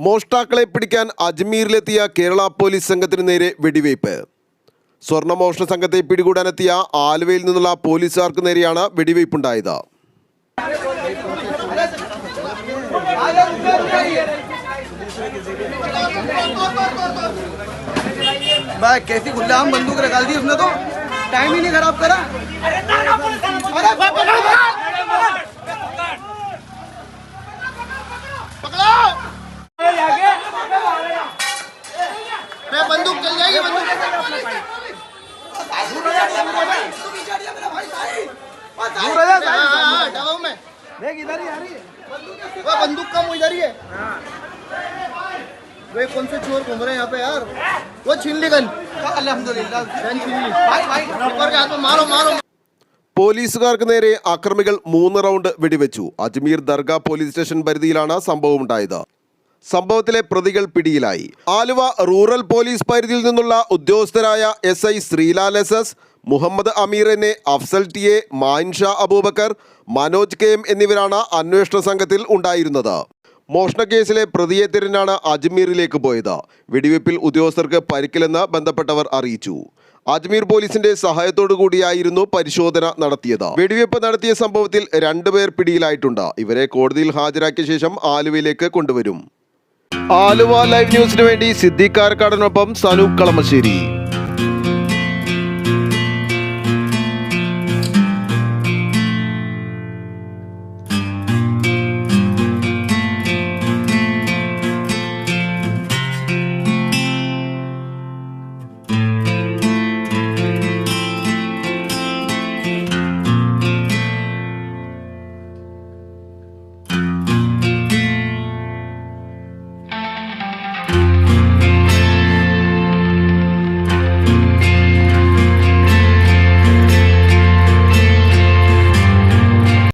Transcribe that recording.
മോഷ്ടാക്കളെ പിടിക്കാൻ അജ്മീറിലെത്തിയ കേരള പോലീസ് സംഘത്തിന് നേരെ വെടിവയ്പ്. സ്വർണ്ണമോഷണ സംഘത്തെ പിടികൂടാനെത്തിയ ആലുവയിൽ നിന്നുള്ള പോലീസുകാർക്ക് നേരെയാണ് വെടിവയ്പുണ്ടായത്. कैसी गुलाम बंदूक निकाल दी उसने, तो टाइम ही नहीं खराब करा। बंदूक चल जाएगी, बंदूक बंदूक कम हो जा रही है। वे कौन से चोर घूम रहे हैं यहाँ पे यार? वो छीन ली गन, अल्हम्दुलिल्लाह छीन ली। भाई ऊपर के हाथ में मारो मारो। പോലീസുകാർക്ക് നേരെ ആക്രമികൾ 3 റൗണ്ട് വെടിവെച്ചു. അജ്മീർ ദർഗ പോലീസ് സ്റ്റേഷൻ പരിധിയിലാണ് സംഭവമുണ്ടായത്. സംഭവത്തിലെ പ്രതികൾ പിടിയിലായി. ആലുവ റൂറൽ പോലീസ് പരിധിയിൽ നിന്നുള്ള ഉദ്യോഗസ്ഥരായ SI ശ്രീലാൽ SS, മുഹമ്മദ് അമീർ എന്നെ, അഫ്സൽ TA, മാൻഷാ അബൂബക്കർ, മനോജ് KM എന്നിവരാണ് അന്വേഷണ സംഘത്തിൽ ഉണ്ടായിരുന്നത്. മോഷണ കേസിലെ പ്രതിയെ തിരഞ്ഞാണ് അജ്മീറിലേക്ക് പോയത്. വെടിവെപ്പിൽ ഉദ്യോഗസ്ഥർക്ക് പരിക്കില്ലെന്ന് ബന്ധപ്പെട്ടവർ അറിയിച്ചു. അജ്മീർ പോലീസിന്റെ സഹായത്തോടു കൂടിയായിരുന്നു പരിശോധന നടത്തിയത്. വെടിവെപ്പ് നടത്തിയ സംഭവത്തിൽ 2 പേർ പിടിയിലായിട്ടുണ്ട്. ഇവരെ കോടതിയിൽ ഹാജരാക്കിയ ശേഷം ആലുവയിലേക്ക് കൊണ്ടുവരും. ആലുവ ലൈവ് ന്യൂസിനു വേണ്ടി സിദ്ദീഖ് കാരക്കാടിനൊപ്പം സനൂപ് കളമശ്ശേരി.